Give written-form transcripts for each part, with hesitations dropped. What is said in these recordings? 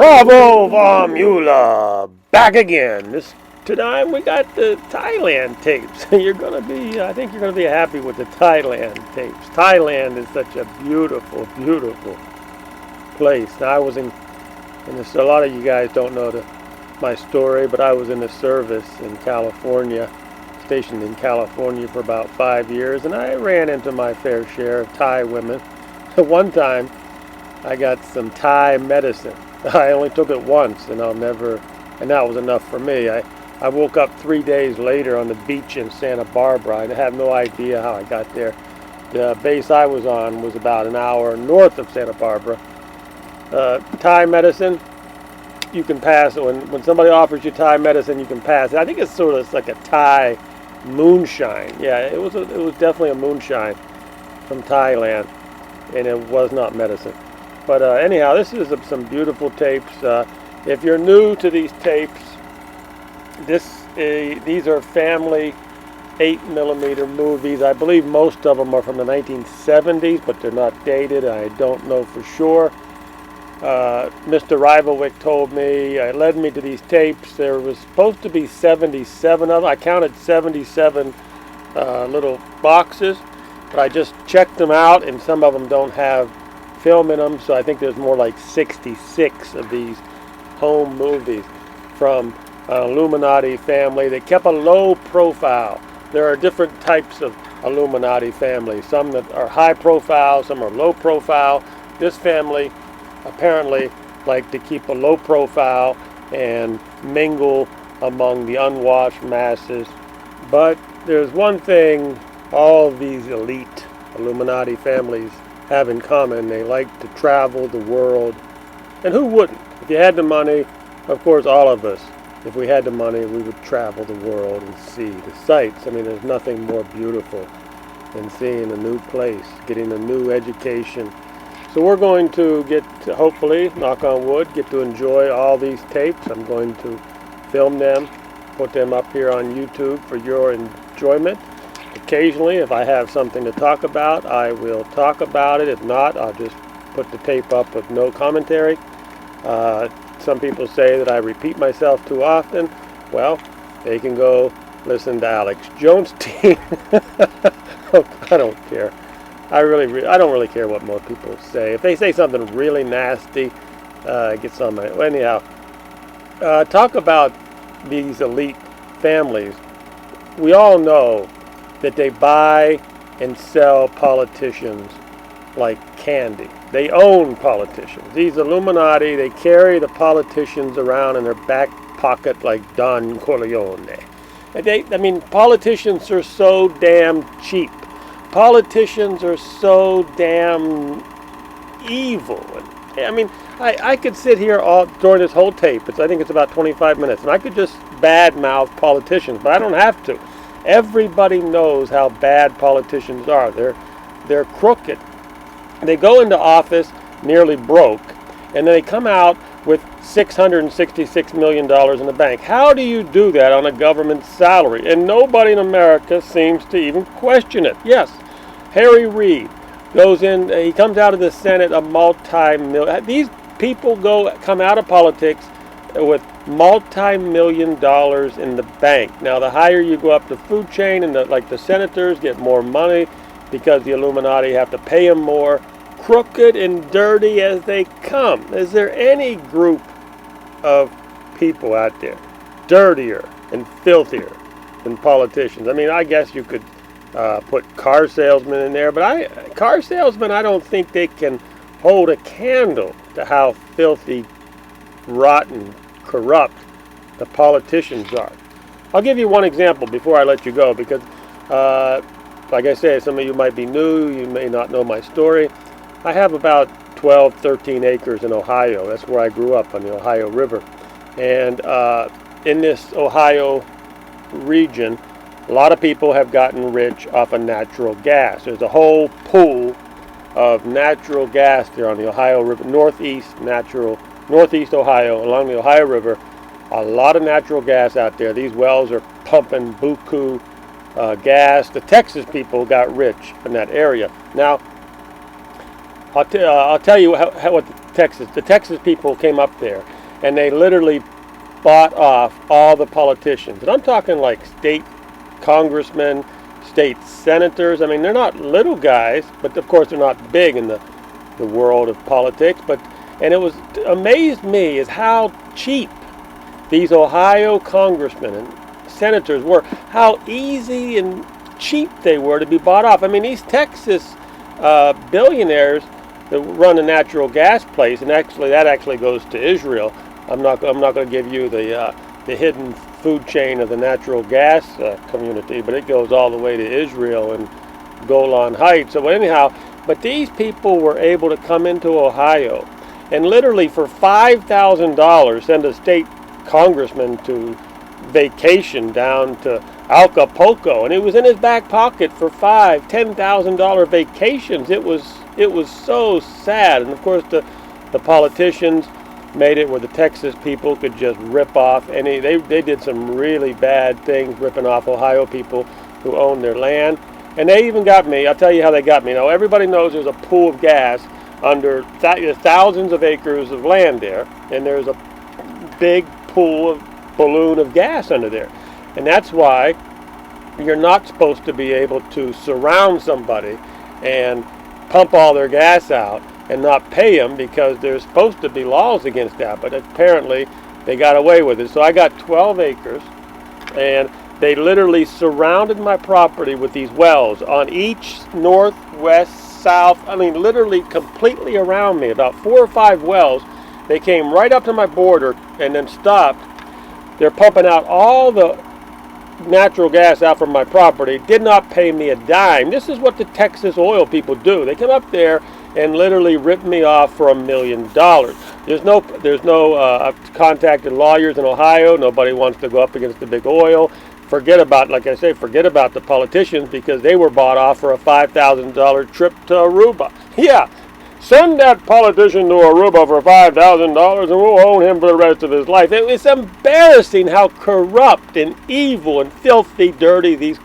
Bravo, Formula! Back again. This time we got the Thailand tapes. I think you're gonna be happy with the Thailand tapes. Thailand is such a beautiful, beautiful place. Now, I was in this. A lot of you guys don't know my story, but I was in the service in California, stationed in California for about 5 years, and I ran into my fair share of Thai women. One time, I got some Thai medicine. I only took it once, and that was enough for me. I woke up 3 days later on the beach in Santa Barbara. I have no idea how I got there. The base I was on was about an hour north of Santa Barbara. Thai medicine, you can pass it. When somebody offers you Thai medicine, you can pass it. I think it's sort of like a Thai moonshine. Yeah, it was definitely a moonshine from Thailand, and it was not medicine. But anyhow, this is some beautiful tapes. If you're new to these tapes, these are family 8mm movies. I believe most of them are from the 1970s, but they're not dated. I don't know for sure. Mr. Rivalwick told me, led me to these tapes. There was supposed to be 77 of them. I counted 77 little boxes, but I just checked them out, and some of them don't have film in them, so I think there's more like 66 of these home movies from an Illuminati family. They kept a low profile. There are different types of Illuminati families, some that are high profile, some are low profile. This family apparently like to keep a low profile and mingle among the unwashed masses. But there's one thing all of these elite Illuminati families have in common. They like to travel the world. And who wouldn't? If you had the money, of course all of us, if we had the money, we would travel the world and see the sights. I mean, there's nothing more beautiful than seeing a new place, getting a new education. So we're going to hopefully, knock on wood, get to enjoy all these tapes. I'm going to film them, put them up here on YouTube for your enjoyment. Occasionally, if I have something to talk about, I will talk about it. If not, I'll just put the tape up with no commentary. Some people say that I repeat myself too often. Well, they can go listen to Alex Jones-Team. I don't care. I don't really care what most people say. If they say something really nasty, it gets on my... Anyhow, talk about these elite families. We all know that they buy and sell politicians like candy. They own politicians. These Illuminati, they carry the politicians around in their back pocket like Don Corleone. Politicians are so damn cheap. Politicians are so damn evil. I could sit here during this whole tape. I think it's about 25 minutes, and I could just badmouth politicians, but I don't have to. Everybody knows how bad politicians are. They're crooked. They go into office nearly broke, and then they come out with $666 million in the bank. How do you do that on a government salary? And nobody in America seems to even question it. Yes, Harry Reid goes in, he comes out of the Senate a multi-million. These people come out of politics with multi-million dollars in the bank. Now, the higher you go up the food chain, and the senators get more money because the Illuminati have to pay them more. Crooked and dirty as they come. Is there any group of people out there dirtier and filthier than politicians? I guess you could put car salesmen in there, but car salesmen, I don't think they can hold a candle to how filthy, rotten, corrupt the politicians are. I'll give you one example before I let you go, because like I say, some of you might be new, you may not know my story. I have about 12, 13 acres in Ohio. That's where I grew up, on the Ohio River. And in this Ohio region, a lot of people have gotten rich off of natural gas. There's a whole pool of natural gas there on the Ohio River, northeast Ohio, along the Ohio River. A lot of natural gas out there. These wells are pumping buku gas. The Texas people got rich in that area. Now, I'll tell you what the Texas people came up there. and they literally bought off all the politicians. And I'm talking like state congressmen, state senators. I mean, they're not little guys, but of course they're not big in the world of politics. And it was amazed me is how cheap these Ohio congressmen and senators were, how easy and cheap they were to be bought off. I mean, these Texas billionaires that run a natural gas place, and that actually goes to Israel. I'm not going to give you the hidden food chain of the natural gas community, but it goes all the way to Israel and Golan Heights. So anyhow, but these people were able to come into Ohio and literally for $5,000 send a state congressman to vacation down to Acapulco, and it was in his back pocket for $10,000 vacations. It was so sad. And of course the politicians made it where the Texas people could just rip off any. They did some really bad things, ripping off Ohio people who own their land. And they even got me. I'll tell you how they got me. Now everybody knows there's a pool of gas under thousands of acres of land there, and there's a big balloon of gas under there. And that's why you're not supposed to be able to surround somebody and pump all their gas out and not pay them, because there's supposed to be laws against that, but apparently they got away with it. So I got 12 acres, and they literally surrounded my property with these wells on each north, west, south. I mean, literally completely around me, about 4 or 5 wells. They came right up to my border and then stopped. They're pumping out all the natural gas out from my property, did not pay me a dime. This is what the Texas oil people do. They come up there and literally rip me off for $1 million. I've contacted lawyers in Ohio. Nobody wants to go up against the big oil. Forget about the politicians, because they were bought off for a $5,000 trip to Aruba. Yeah, send that politician to Aruba for $5,000 and we'll own him for the rest of his life. It's embarrassing how corrupt and evil and filthy dirty these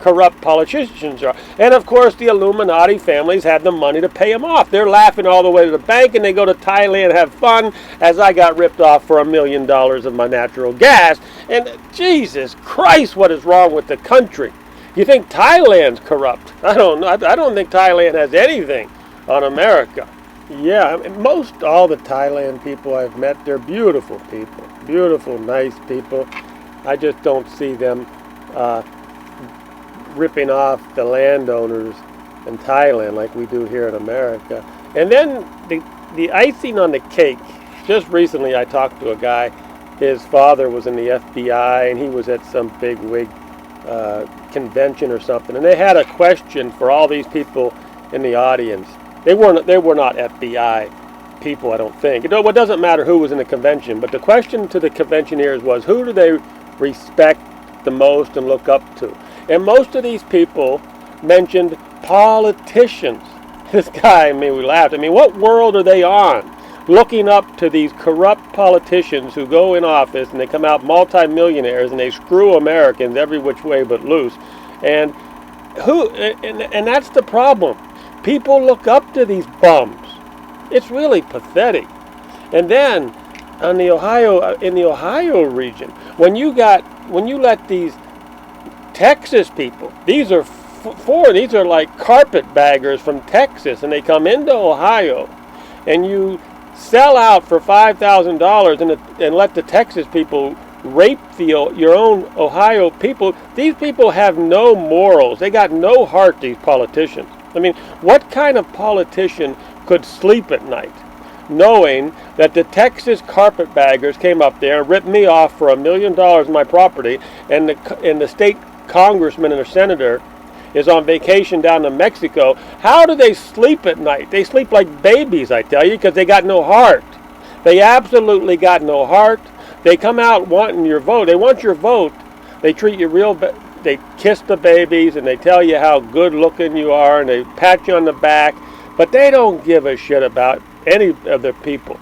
corrupt politicians are. And of course the Illuminati families had the money to pay them off. They're laughing all the way to the bank, and they go to Thailand and have fun, as I got ripped off for $1 million of my natural gas. And Jesus Christ, what is wrong with the country? You think Thailand's corrupt? I don't think Thailand has anything on America. Yeah, I mean, all the Thailand people I've met, they're beautiful people. Beautiful, nice people. I just don't see them ripping off the landowners in Thailand like we do here in America. And then the icing on the cake, just recently I talked to a guy. His father was in the FBI, and he was at some big wig convention or something, and they had a question for all these people in the audience. They were not FBI people, I don't think. It doesn't matter who was in the convention, but the question to the conventioneers was, who do they respect the most and look up to? And most of these people mentioned politicians. This guy, we laughed. What world are they on? Looking up to these corrupt politicians who go in office and they come out multimillionaires and they screw Americans every which way but loose. And that's the problem. People look up to these bums. It's really pathetic. And then in the Ohio region, when you let these Texas people, these are like carpetbaggers from Texas, and they come into Ohio, and you sell out for $5,000 and let the Texas people rape your own Ohio people. These people have no morals. They got no heart, these politicians. What kind of politician could sleep at night knowing that the Texas carpetbaggers came up there and ripped me off for $1 million of my property, and the state congressman and a senator is on vacation down to Mexico? How do they sleep at night? They sleep like babies, I tell you, because they got no heart. They absolutely got no heart. They come out wanting your vote. They want your vote. They treat you they kiss the babies, and they tell you how good looking you are, and they pat you on the back, but they don't give a shit about any of their people.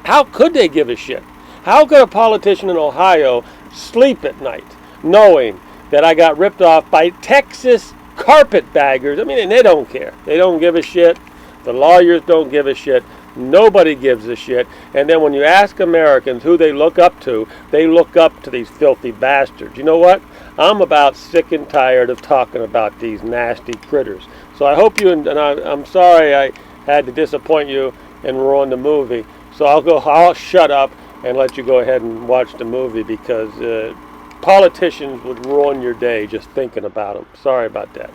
How could they give a shit? How could a politician in Ohio sleep at night knowing that I got ripped off by Texas carpetbaggers? And they don't care. They don't give a shit. The lawyers don't give a shit. Nobody gives a shit. And then when you ask Americans who they look up to these filthy bastards. You know what? I'm about sick and tired of talking about these nasty critters. So I hope you, and I'm sorry I had to disappoint you and ruin the movie. So I'll shut up and let you go ahead and watch the movie, because politicians would ruin your day just thinking about them. Sorry about that.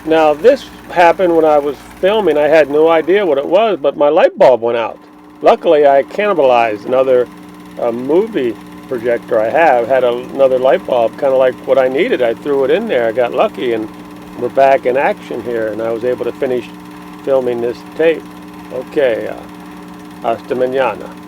Now this happened when I was filming. I had no idea what it was, but my light bulb went out. Luckily, I cannibalized another movie projector I have, had another light bulb, kind of like what I needed. I threw it in there. I got lucky, and we're back in action here, and I was able to finish filming this tape. Okay, hasta mañana.